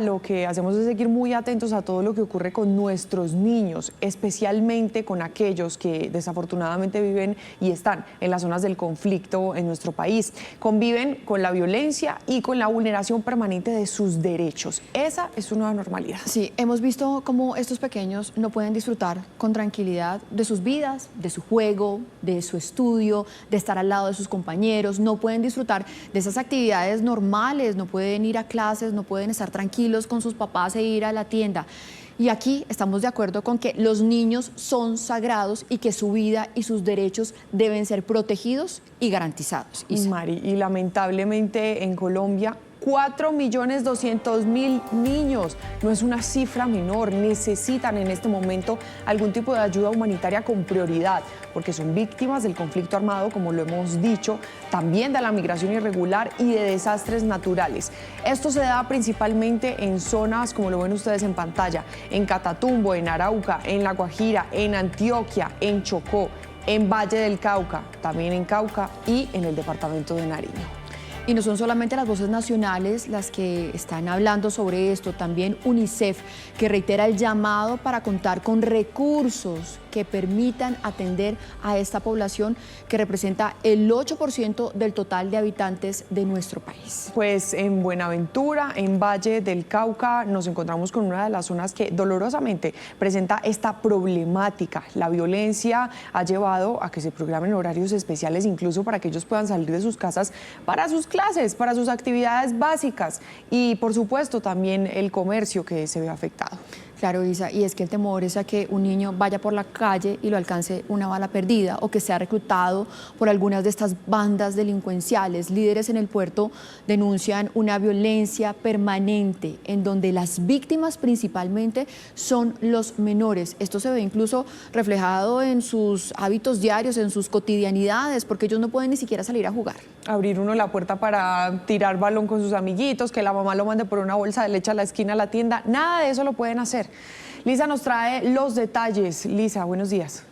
Lo que hacemos es seguir muy atentos a todo lo que ocurre con nuestros niños, especialmente con aquellos que desafortunadamente viven y están en las zonas del conflicto en nuestro país. Conviven con la violencia y con la vulneración permanente de sus derechos. Esa es su nueva normalidad. Sí, hemos visto cómo estos pequeños no pueden disfrutar con tranquilidad de sus vidas, de su juego, de su estudio, de estar al lado de sus compañeros, no pueden disfrutar de esas actividades normales, no pueden ir a clases, no pueden estar tranquilos con sus papás e ir a la tienda. Y aquí estamos de acuerdo con que los niños son sagrados y que su vida y sus derechos deben ser protegidos y garantizados. Mari, y lamentablemente en Colombia 4.200.000 niños. No es una cifra menor, necesitan en este momento algún tipo de ayuda humanitaria con prioridad, porque son víctimas del conflicto armado, como lo hemos dicho, también de la migración irregular y de desastres naturales. Esto se da principalmente en zonas, como lo ven ustedes en pantalla, en Catatumbo, en Arauca, en La Guajira, en Antioquia, en Chocó, en Valle del Cauca, también en Cauca y en el departamento de Nariño. Y no son solamente las voces nacionales las que están hablando sobre esto, también UNICEF, que reitera el llamado para contar con recursos que permitan atender a esta población que representa el 8% del total de habitantes de nuestro país. Pues en Buenaventura, en Valle del Cauca, nos encontramos con una de las zonas que dolorosamente presenta esta problemática. La violencia ha llevado a que se programen horarios especiales incluso para que ellos puedan salir de sus casas para sus clases, para sus actividades básicas y por supuesto también el comercio que se ve afectado. Claro, Isa, y es que el temor es a que un niño vaya por la calle y lo alcance una bala perdida o que sea reclutado por algunas de estas bandas delincuenciales. Líderes en el puerto denuncian una violencia permanente en donde las víctimas principalmente son los menores. Esto se ve incluso reflejado en sus hábitos diarios, en sus cotidianidades, porque ellos no pueden ni siquiera salir a jugar. Abrir uno la puerta para tirar balón con sus amiguitos, que la mamá lo mande por una bolsa de leche a la esquina de la tienda, nada de eso lo pueden hacer. Lisa nos trae los detalles. Lisa, buenos días.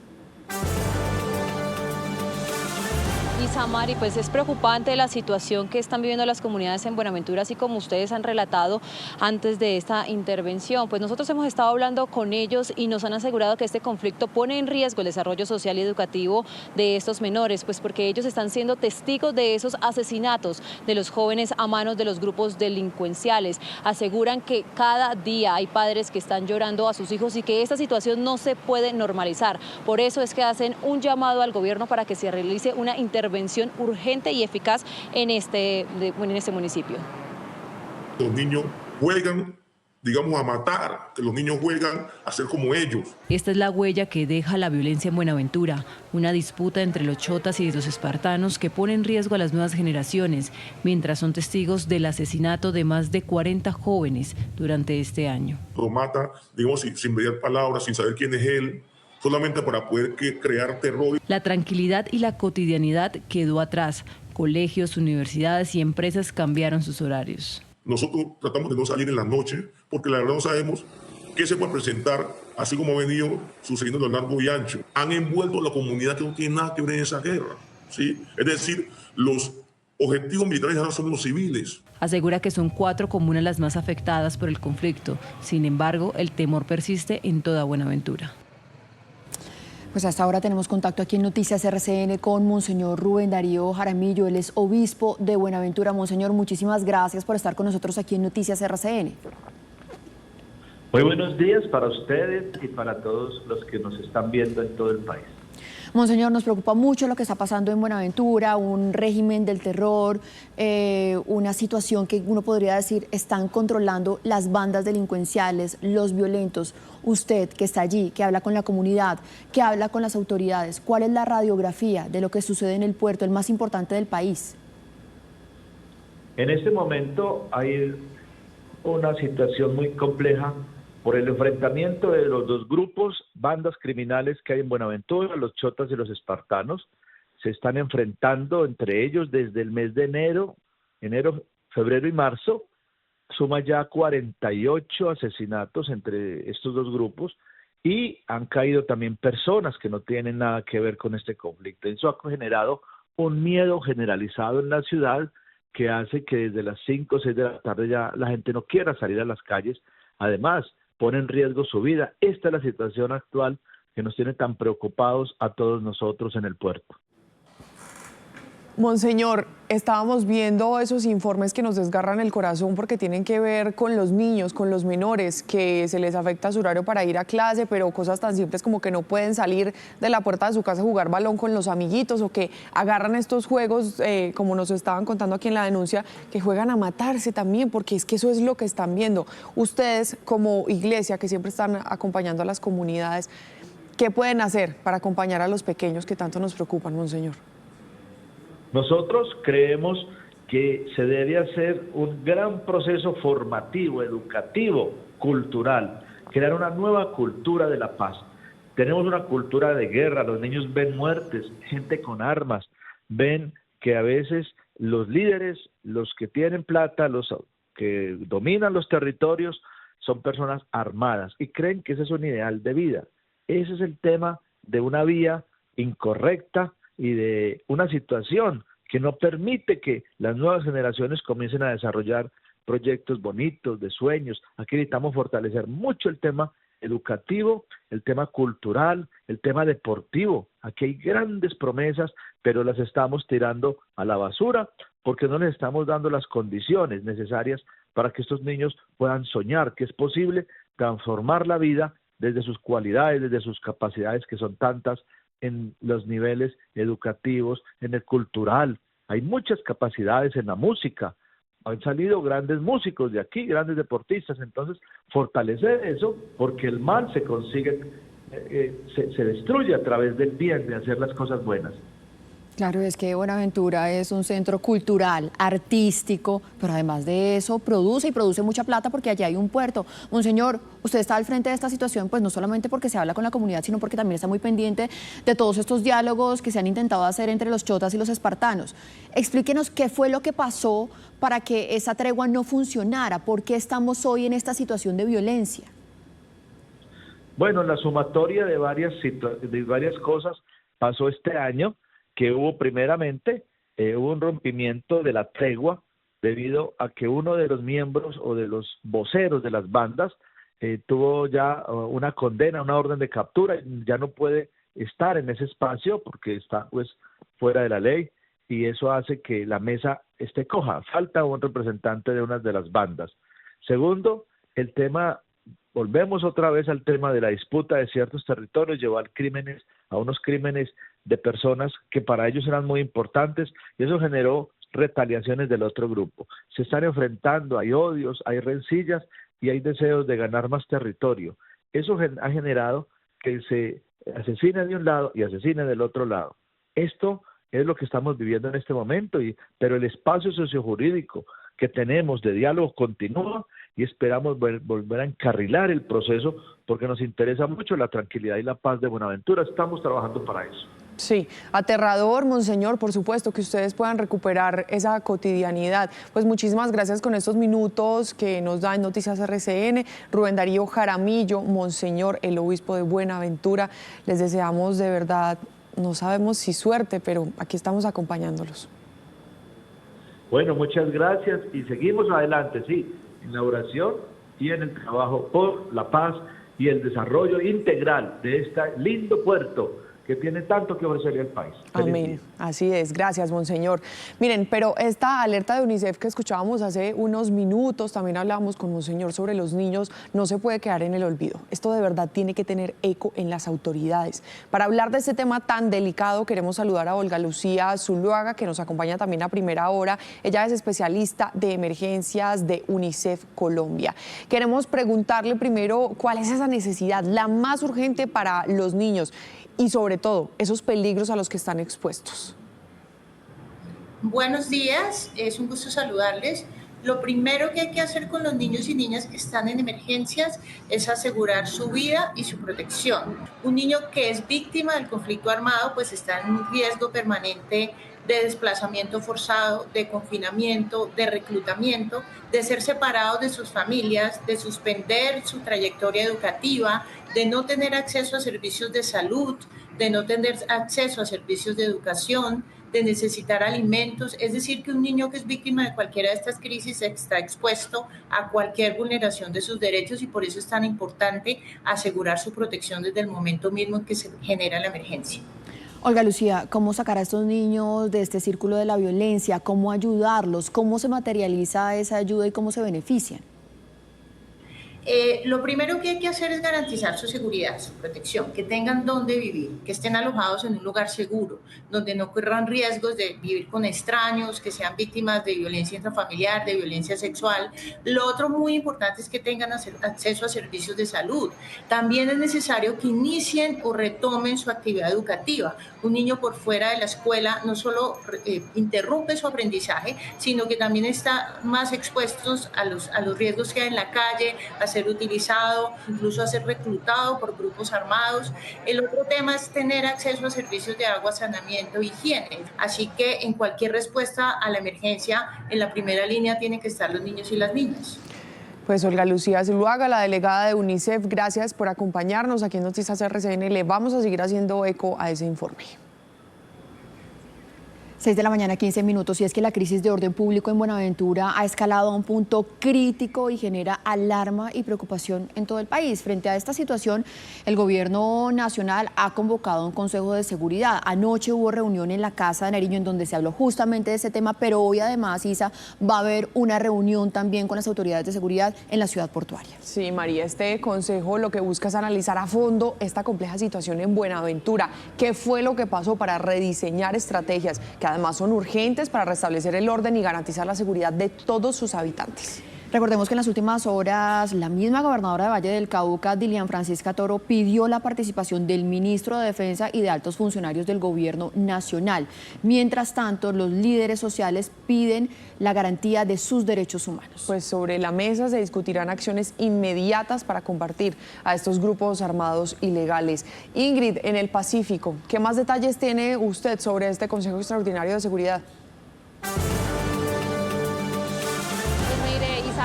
Mari, pues es preocupante la situación que están viviendo las comunidades en Buenaventura, así como ustedes han relatado antes de esta intervención. Pues nosotros hemos estado hablando con ellos y nos han asegurado que este conflicto pone en riesgo el desarrollo social y educativo de estos menores, pues porque ellos están siendo testigos de esos asesinatos de los jóvenes a manos de los grupos delincuenciales. Aseguran que cada día hay padres que están llorando a sus hijos y que esta situación no se puede normalizar. Por eso es que hacen un llamado al gobierno para que se realice una intervención urgente y eficaz en este municipio. Los niños juegan, digamos, a matar, que los niños juegan a ser como ellos. Esta es la huella que deja la violencia en Buenaventura, una disputa entre los chotas y los espartanos que pone en riesgo a las nuevas generaciones, mientras son testigos del asesinato de más de 40 jóvenes durante este año. Lo mata, digamos, sin mediar palabras, sin saber quién es él, solamente para poder crear terror. La tranquilidad y la cotidianidad quedó atrás. Colegios, universidades y empresas cambiaron sus horarios. Nosotros tratamos de no salir en la noche porque la verdad no sabemos qué se puede presentar, así como ha venido sucediendo a lo largo y ancho. Han envuelto a la comunidad que no tiene nada que ver en esa guerra, ¿sí? Es decir, los objetivos militares ahora son los civiles. Asegura que son 4 comunas las más afectadas por el conflicto. Sin embargo, el temor persiste en toda Buenaventura. Pues hasta ahora tenemos contacto aquí en Noticias RCN con Monseñor Rubén Darío Jaramillo, él es obispo de Buenaventura. Monseñor, muchísimas gracias por estar con nosotros aquí en Noticias RCN. Muy buenos días para ustedes y para todos los que nos están viendo en todo el país. Monseñor, nos preocupa mucho lo que está pasando en Buenaventura, un régimen del terror, una situación que uno podría decir están controlando las bandas delincuenciales, los violentos. Usted que está allí, que habla con la comunidad, que habla con las autoridades, ¿cuál es la radiografía de lo que sucede en el puerto, el más importante del país? En este momento hay una situación muy compleja por el enfrentamiento de los dos grupos, bandas criminales que hay en Buenaventura, los chotas y los espartanos. Se están enfrentando entre ellos desde el mes de enero, febrero y marzo. Suma ya 48 asesinatos entre estos dos grupos y han caído también personas que no tienen nada que ver con este conflicto. Eso ha generado un miedo generalizado en la ciudad que hace que desde las 5 o 6 de la tarde ya la gente no quiera salir a las calles. Además, pone en riesgo su vida. Esta es la situación actual que nos tiene tan preocupados a todos nosotros en el puerto. Monseñor, estábamos viendo esos informes que nos desgarran el corazón porque tienen que ver con los niños, con los menores, que se les afecta su horario para ir a clase, pero cosas tan simples como que no pueden salir de la puerta de su casa a jugar balón con los amiguitos, o que agarran estos juegos, como nos estaban contando aquí en la denuncia, que juegan a matarse también, porque es que eso es lo que están viendo. Ustedes, como iglesia, que siempre están acompañando a las comunidades, ¿qué pueden hacer para acompañar a los pequeños que tanto nos preocupan, Monseñor? Nosotros creemos que se debe hacer un gran proceso formativo, educativo, cultural, crear una nueva cultura de la paz. Tenemos una cultura de guerra, los niños ven muertes, gente con armas, ven que a veces los líderes, los que tienen plata, los que dominan los territorios, son personas armadas y creen que ese es un ideal de vida. Ese es el tema de una vía incorrecta y de una situación que no permite que las nuevas generaciones comiencen a desarrollar proyectos bonitos, de sueños. Aquí necesitamos fortalecer mucho el tema educativo, el tema cultural, el tema deportivo. Aquí hay grandes promesas, pero las estamos tirando a la basura porque no les estamos dando las condiciones necesarias para que estos niños puedan soñar que es posible transformar la vida desde sus cualidades, desde sus capacidades, que son tantas, en los niveles educativos, en el cultural. Hay muchas capacidades en la música. Han salido grandes músicos de aquí, grandes deportistas. Entonces, fortalecer eso, porque el mal se consigue, se destruye a través del bien, de hacer las cosas buenas. Claro, es que Buenaventura es un centro cultural, artístico, pero además de eso produce mucha plata porque allá hay un puerto. Monseñor, usted está al frente de esta situación, pues no solamente porque se habla con la comunidad, sino porque también está muy pendiente de todos estos diálogos que se han intentado hacer entre los chotas y los espartanos. Explíquenos qué fue lo que pasó para que esa tregua no funcionara, por qué estamos hoy en esta situación de violencia. Bueno, la sumatoria de varias cosas pasó este año, que hubo primeramente hubo un rompimiento de la tregua debido a que uno de los miembros o de los voceros de las bandas tuvo ya una condena, una orden de captura, ya no puede estar en ese espacio porque está pues fuera de la ley, y eso hace que la mesa esté coja, falta un representante de una de las bandas. Segundo, el tema, volvemos otra vez al tema de la disputa de ciertos territorios, llevó a unos crímenes de personas que para ellos eran muy importantes, y eso generó retaliaciones del otro grupo. Se están enfrentando, hay odios, hay rencillas y hay deseos de ganar más territorio. Eso ha generado que se asesine de un lado y asesine del otro lado. Esto es lo que estamos viviendo en este momento, pero el espacio sociojurídico que tenemos de diálogo continúa, y esperamos volver a encarrilar el proceso porque nos interesa mucho la tranquilidad y la paz de Buenaventura. Estamos trabajando para eso. Sí, aterrador, Monseñor, por supuesto, que ustedes puedan recuperar esa cotidianidad. Pues muchísimas gracias con estos minutos que nos da en Noticias RCN. Rubén Darío Jaramillo, Monseñor, el obispo de Buenaventura. Les deseamos de verdad, no sabemos si suerte, pero aquí estamos acompañándolos. Bueno, muchas gracias y seguimos adelante, sí, en la oración y en el trabajo por la paz y el desarrollo integral de este lindo puerto que tiene tanto que ofrecerle al país. Amén. Así es. Gracias, Monseñor. Miren, pero esta alerta de UNICEF que escuchábamos hace unos minutos, también hablábamos con Monseñor sobre los niños, no se puede quedar en el olvido. Esto de verdad tiene que tener eco en las autoridades. Para hablar de este tema tan delicado, queremos saludar a Olga Lucía Zuluaga, que nos acompaña también a primera hora. Ella es especialista de emergencias de UNICEF Colombia. Queremos preguntarle primero cuál es esa necesidad, la más urgente para los niños, y sobre todo, esos peligros a los que están expuestos. Buenos días, es un gusto saludarles. Lo primero que hay que hacer con los niños y niñas que están en emergencias es asegurar su vida y su protección. Un niño que es víctima del conflicto armado pues está en un riesgo permanente de desplazamiento forzado, de confinamiento, de reclutamiento, de ser separados de sus familias, de suspender su trayectoria educativa, de no tener acceso a servicios de salud, de no tener acceso a servicios de educación, de necesitar alimentos. Es decir, que un niño que es víctima de cualquiera de estas crisis está expuesto a cualquier vulneración de sus derechos y por eso es tan importante asegurar su protección desde el momento mismo en que se genera la emergencia. Olga Lucía, ¿cómo sacar a estos niños de este círculo de la violencia? ¿Cómo ayudarlos? ¿Cómo se materializa esa ayuda y cómo se benefician? Lo primero que hay que hacer es garantizar su seguridad, su protección, que tengan dónde vivir, que estén alojados en un lugar seguro, donde no corran riesgos de vivir con extraños, que sean víctimas de violencia intrafamiliar, de violencia sexual. Lo otro muy importante es que tengan acceso a servicios de salud. También es necesario que inicien o retomen su actividad educativa. Un niño por fuera de la escuela no solo interrumpe su aprendizaje, sino que también está más expuesto a los riesgos que hay en la calle, a ser utilizado, incluso a ser reclutado por grupos armados. El otro tema es tener acceso a servicios de agua, saneamiento, higiene. Así que en cualquier respuesta a la emergencia, en la primera línea tienen que estar los niños y las niñas. Pues Olga Lucía Zuluaga, la delegada de UNICEF, gracias por acompañarnos aquí en Noticias RCN. Le vamos a seguir haciendo eco a ese informe. 6 de la mañana, 15 minutos, y es que la crisis de orden público en Buenaventura ha escalado a un punto crítico y genera alarma y preocupación en todo el país. Frente a esta situación, el gobierno nacional ha convocado un consejo de seguridad. Anoche hubo reunión en la Casa de Nariño en donde se habló justamente de ese tema, pero hoy además, Isa, va a haber una reunión también con las autoridades de seguridad en la ciudad portuaria. Sí, María, este consejo lo que busca es analizar a fondo esta compleja situación en Buenaventura. ¿Qué fue lo que pasó para rediseñar estrategias que además son urgentes para restablecer el orden y garantizar la seguridad de todos sus habitantes? Recordemos que en las últimas horas la misma gobernadora de Valle del Cauca, Dilian Francisca Toro, pidió la participación del ministro de Defensa y de altos funcionarios del gobierno nacional. Mientras tanto, los líderes sociales piden la garantía de sus derechos humanos. Pues sobre la mesa se discutirán acciones inmediatas para combatir a estos grupos armados ilegales. Ingrid, en el Pacífico, ¿qué más detalles tiene usted sobre este Consejo Extraordinario de Seguridad?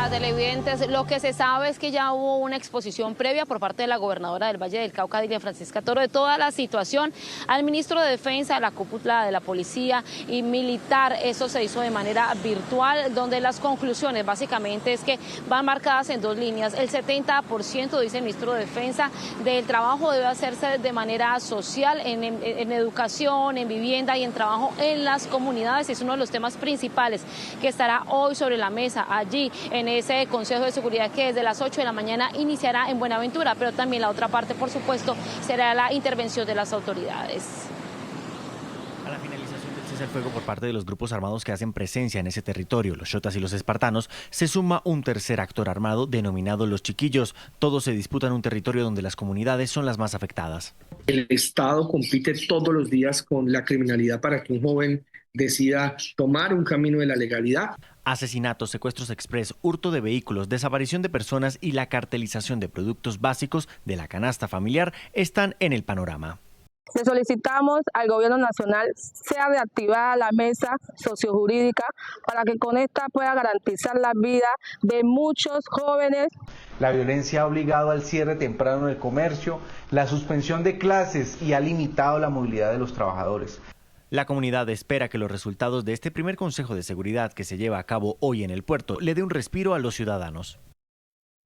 Televidentes, lo que se sabe es que ya hubo una exposición previa por parte de la gobernadora del Valle del Cauca, Dilian Francisca Toro, de toda la situación al ministro de Defensa, a la cúpula de la policía y militar. Eso se hizo de manera virtual, donde las conclusiones básicamente es que van marcadas en dos líneas. El 70%, dice el ministro de Defensa, del trabajo debe hacerse de manera social, en educación, en vivienda y en trabajo en las comunidades. Es uno de los temas principales que estará hoy sobre la mesa allí en ese Consejo de Seguridad que desde las 8 de la mañana iniciará en Buenaventura, pero también la otra parte, por supuesto, será la intervención de las autoridades. A la finalización del cese al fuego por parte de los grupos armados que hacen presencia en ese territorio, los chotas y los espartanos, se suma un tercer actor armado denominado Los Chiquillos. Todos se disputan un territorio donde las comunidades son las más afectadas. El Estado compite todos los días con la criminalidad para que un joven decida tomar un camino de la legalidad. Asesinatos, secuestros express, hurto de vehículos, desaparición de personas y la cartelización de productos básicos de la canasta familiar están en el panorama. Le solicitamos al gobierno nacional sea reactivada la mesa sociojurídica para que con esta pueda garantizar la vida de muchos jóvenes. La violencia ha obligado al cierre temprano del comercio, la suspensión de clases y ha limitado la movilidad de los trabajadores. La comunidad espera que los resultados de este primer Consejo de Seguridad que se lleva a cabo hoy en el puerto le dé un respiro a los ciudadanos.